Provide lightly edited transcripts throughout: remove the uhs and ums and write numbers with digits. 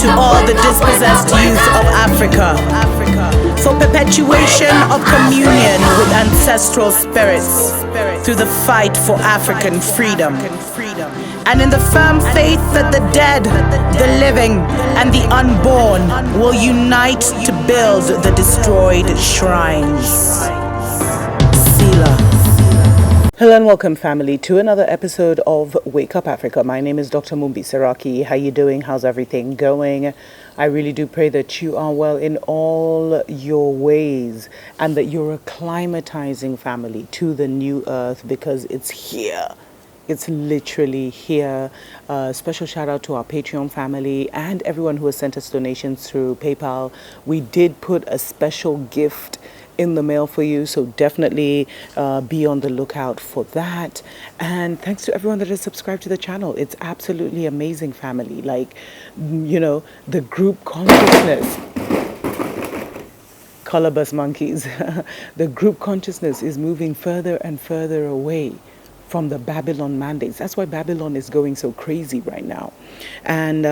to all the dispossessed youth of Africa, for perpetuation of communion with ancestral spirits through the fight for African freedom, and in the firm faith that the dead, the living, and the unborn will unite to build the destroyed shrines. Selah. Hello and welcome, family, to another episode of Wake Up Africa. My name is Dr. Mumbi Saraki. How you doing? How's everything going? I really do pray that you are well in all your ways and that you're acclimatizing, family, to the new earth, because it's here. It's literally here. Special shout out to our Patreon family and everyone who has sent us donations through PayPal. We did put a special gift in the mail for you, so definitely be on the lookout for that. And thanks to everyone that has subscribed to the channel. It's absolutely amazing, family. Like, you know, the group consciousness, color bus monkeys, the group consciousness is moving further and further away from the Babylon mandates. That's why Babylon is going so crazy right now. And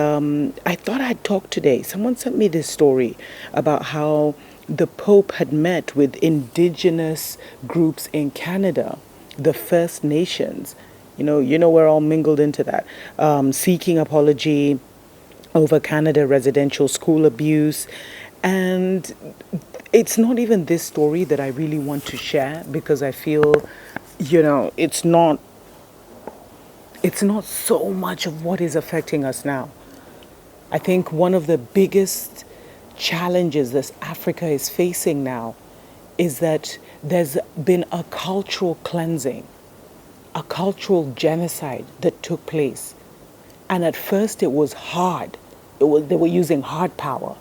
I thought I'd talk today. Someone sent me this story about how the Pope had met with indigenous groups in Canada, the First Nations. You know, we're all mingled into that, seeking apology over Canada residential school abuse. And it's not even this story that I really want to share, because I feel, you know, it's not so much of what is affecting us now. I think one of the biggest challenges that Africa is facing now is that there's been a cultural cleansing, a cultural genocide that took place. And at first it was hard. They were using hard power,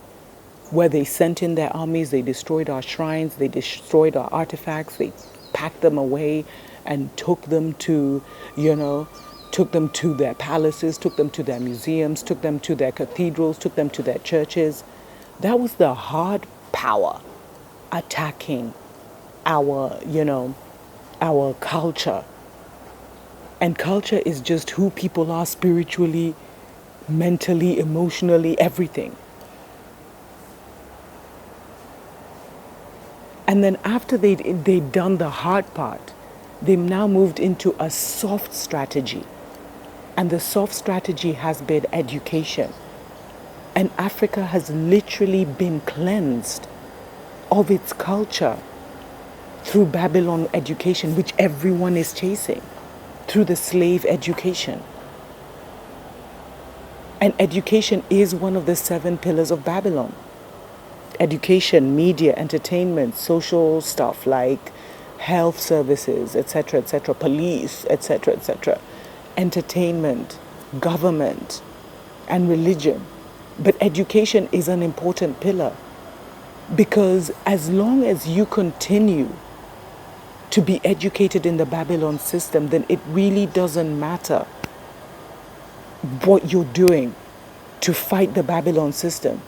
where they sent in their armies, they destroyed our shrines, they destroyed our artifacts, they packed them away and took them to their palaces, took them to their museums, took them to their cathedrals, took them to their churches. That was the hard power attacking our culture. And culture is just who people are spiritually, mentally, emotionally, everything. And then after they'd done the hard part, they've now moved into a soft strategy. And the soft strategy has been education. And Africa has literally been cleansed of its culture through Babylon education, which everyone is chasing, through the slave education. And education is one of the 7 pillars of Babylon. Education, media, entertainment, social stuff like health services, etc., police, etc., entertainment, government, and religion. But education is an important pillar, because as long as you continue to be educated in the Babylon system, then it really doesn't matter what you're doing to fight the Babylon system.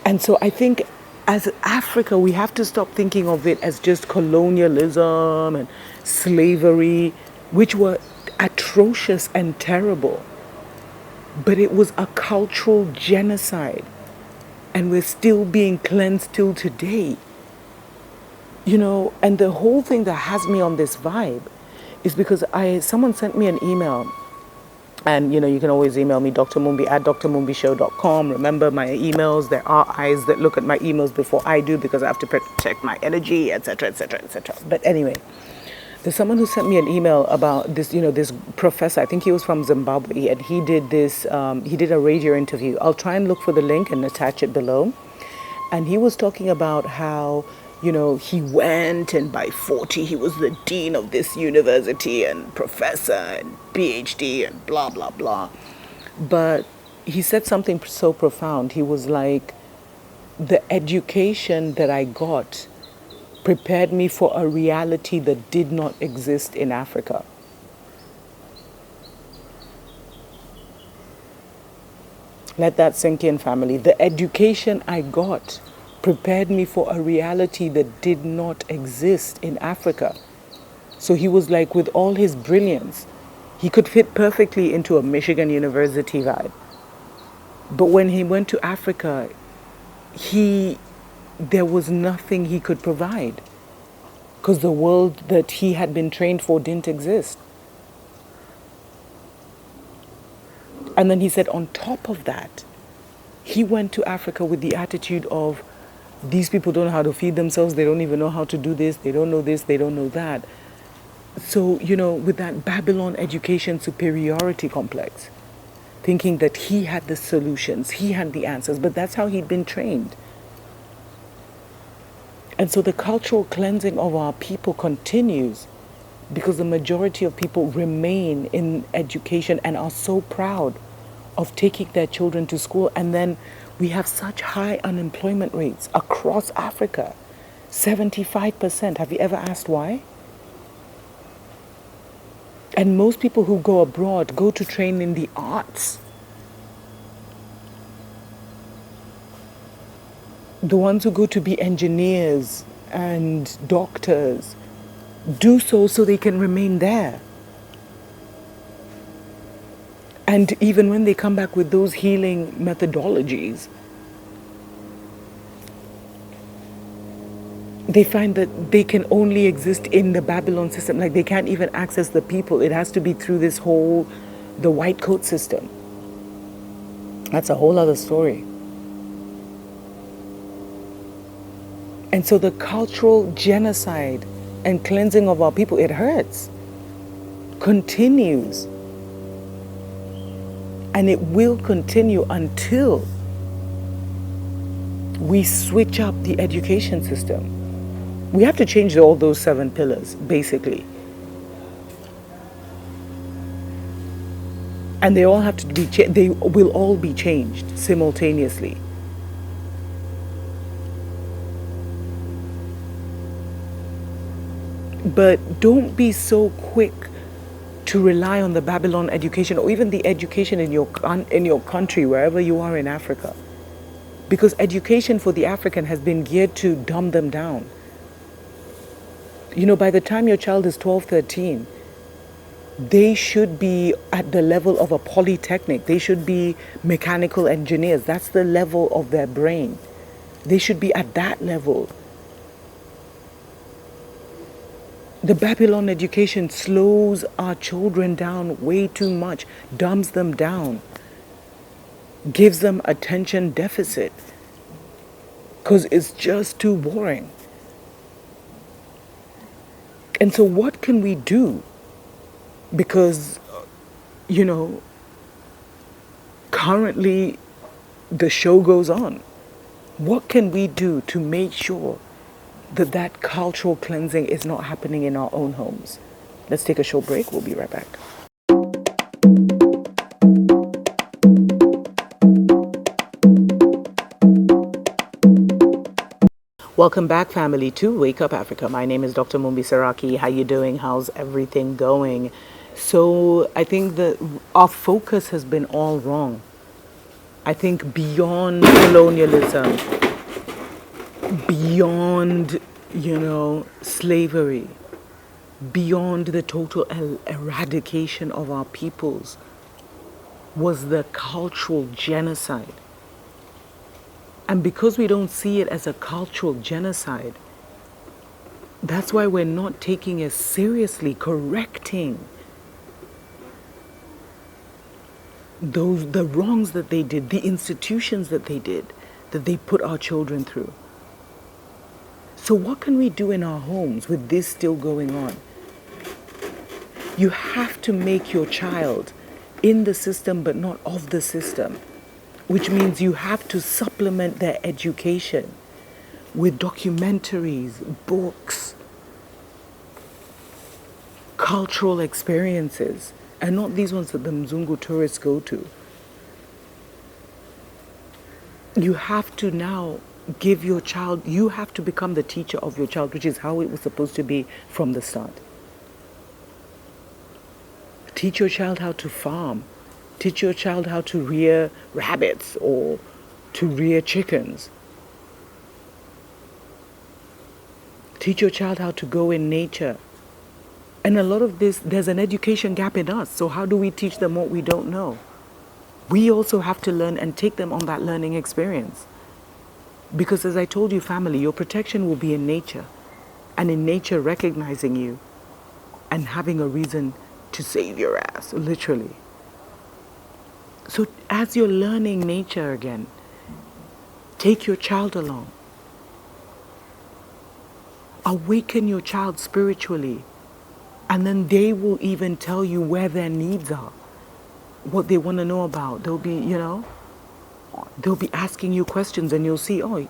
And so I think as Africa, we have to stop thinking of it as just colonialism and slavery, which were atrocious and terrible. But it was a cultural genocide, and we're still being cleansed till today. You know, and the whole thing that has me on this vibe is because someone sent me an email. And, you know, you can always email me, drmumbi@drmumbishow.com. Remember, my emails, there are eyes that look at my emails before I do, because I have to protect my energy, etc. But anyway, there's someone who sent me an email about this, you know, this professor. I think he was from Zimbabwe, and he did this, he did a radio interview. I'll try and look for the link and attach it below. And he was talking about how, you know, he went, and by 40 he was the dean of this university and professor and PhD and blah, blah, blah. But he said something so profound. He was like, the education that I got prepared me for a reality that did not exist in Africa. Let that sink in, family. The education I got prepared me for a reality that did not exist in Africa. So he was like, with all his brilliance, He could fit perfectly into a Michigan University vibe. But when he went to Africa, he there was nothing he could provide because the world that he had been trained for didn't exist. And then he said, on top of that, he went to Africa with the attitude of, these people don't know how to feed themselves, they don't even know how to do this, they don't know that. So, with that Babylon education superiority complex, thinking that he had the solutions, he had the answers, but that's how he'd been trained. And so the cultural cleansing of our people continues because the majority of people remain in education and are so proud of taking their children to school. And then we have such high unemployment rates across Africa, 75%. Have you ever asked why? And most people who go abroad go to train in the arts. The ones who go to be engineers and doctors do so they can remain there. And even when they come back with those healing methodologies, they find that they can only exist in the Babylon system. Like, they can't even access the people. It has to be through the white coat system. That's a whole other story. And so the cultural genocide and cleansing of our people, it hurts, continues. And it will continue until we switch up the education system. We have to change all those 7 pillars, basically. And they all have to be, they will all be changed simultaneously. But don't be so quick to rely on the Babylon education or even the education in your country, wherever you are in Africa. Because education for the African has been geared to dumb them down. By the time your child is 12, 13, they should be at the level of a polytechnic. They should be mechanical engineers. That's the level of their brain. They should be at that level. The Babylon education slows our children down way too much, dumbs them down, gives them attention deficit, because it's just too boring. And so what can we do? Because, currently the show goes on. What can we do to make sure that cultural cleansing is not happening in our own homes? Let's take a short break. We'll be right back. Welcome back, family, to Wake Up Africa. My name is Dr. Mumbi Saraki. How you doing? How's everything going? So I think that our focus has been all wrong. I think beyond colonialism, beyond, slavery, beyond the total eradication of our peoples was the cultural genocide. And because we don't see it as a cultural genocide, that's why we're not taking it seriously, correcting the wrongs that they did, the institutions that they put our children through. So what can we do in our homes with this still going on? You have to make your child in the system but not of the system, which means you have to supplement their education with documentaries, books, cultural experiences, and not these ones that the Mzungu tourists go to. You have to now give your child, you have to become the teacher of your child, which is how it was supposed to be from the start. Teach your child how to farm. Teach your child how to rear rabbits or to rear chickens. Teach your child how to go in nature. And a lot of this, there's an education gap in us. So how do we teach them what we don't know? We also have to learn and take them on that learning experience. Because as I told you, family, your protection will be in nature. And in nature recognizing you and having a reason to save your ass, literally. So as you're learning nature again, take your child along. Awaken your child spiritually. And then they will even tell you where their needs are, what they want to know about. They'll be, they'll be asking you questions and you'll see, oh,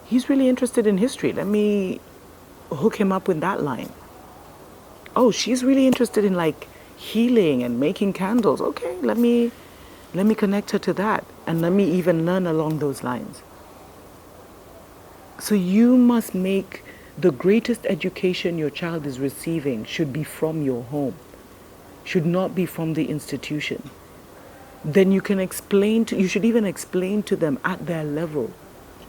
he's really interested in history. Let me hook him up with that line. Oh, she's really interested in like healing and making candles. Okay, let me connect her to that. And let me even learn along those lines. So you must make the greatest education your child is receiving should be from your home, should not be from the institution. Then you should even explain to them at their level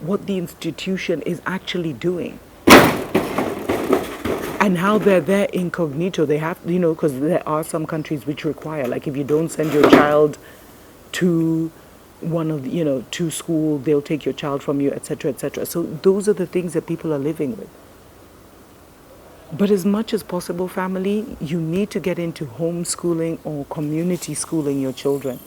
what the institution is actually doing and how they're there incognito. They have, because there are some countries which require, like if you don't send your child to one of the, to school, they'll take your child from you, etc., etc. So those are the things that people are living with. But as much as possible, family, you need to get into homeschooling or community schooling your children.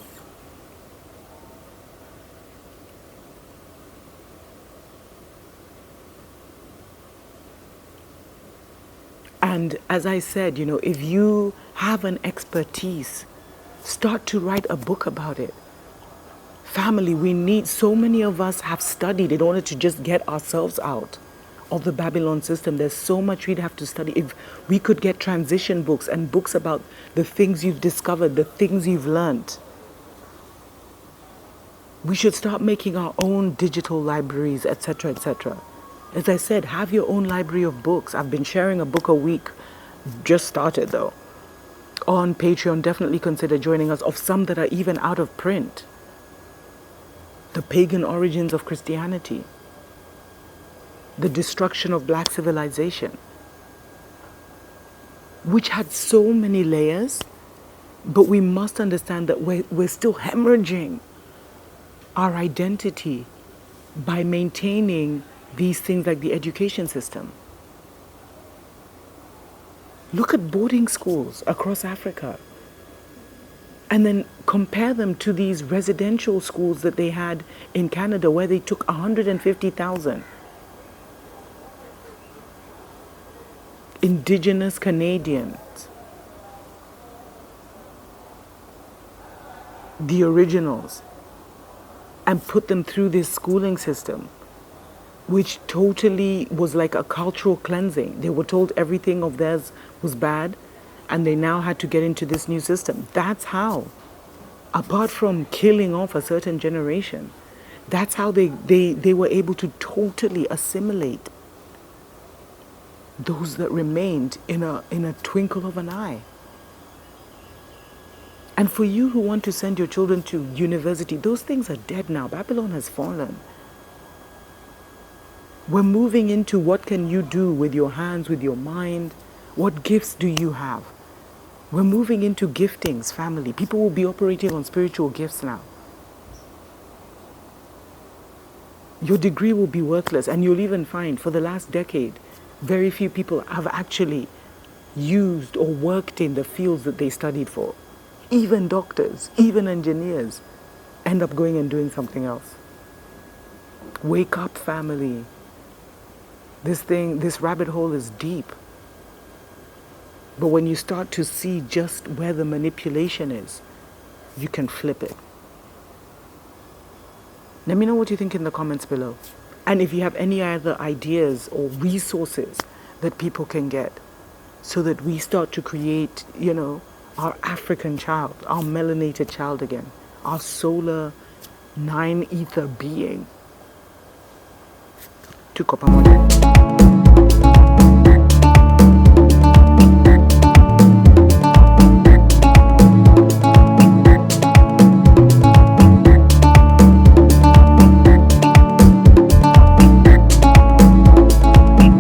And as I said, if you have an expertise, start to write a book about it. Family, so many of us have studied in order to just get ourselves out of the Babylon system. There's so much we'd have to study. If we could get transition books and books about the things you've discovered, the things you've learned. We should start making our own digital libraries, etc., etc. As I said, have your own library of books. I've been sharing a book a week, just started though, on Patreon. Definitely consider joining us, of some that are even out of print. The pagan origins of Christianity. The destruction of black civilization, which had so many layers, but we must understand that we're still hemorrhaging our identity by maintaining these things like the education system. Look at boarding schools across Africa and then compare them to these residential schools that they had in Canada where they took 150,000 Indigenous Canadians, the originals, and put them through this schooling system, which totally was like a cultural cleansing. They were told everything of theirs was bad, and they now had to get into this new system. That's how, apart from killing off a certain generation, that's how they were able to totally assimilate those that remained in a twinkle of an eye. And for you who want to send your children to university, those things are dead now. Babylon has fallen. We're moving into what can you do with your hands, with your mind? What gifts do you have? We're moving into giftings, family. People will be operating on spiritual gifts now. Your degree will be worthless, and you'll even find for the last decade, very few people have actually used or worked in the fields that they studied for. Even doctors, even engineers end up going and doing something else. Wake up, family. This rabbit hole is deep. But when you start to see just where the manipulation is, you can flip it. Let me know what you think in the comments below. And if you have any other ideas or resources that people can get so that we start to create, our African child, our melanated child again, our solar 9 ether being. Tuko pamoja.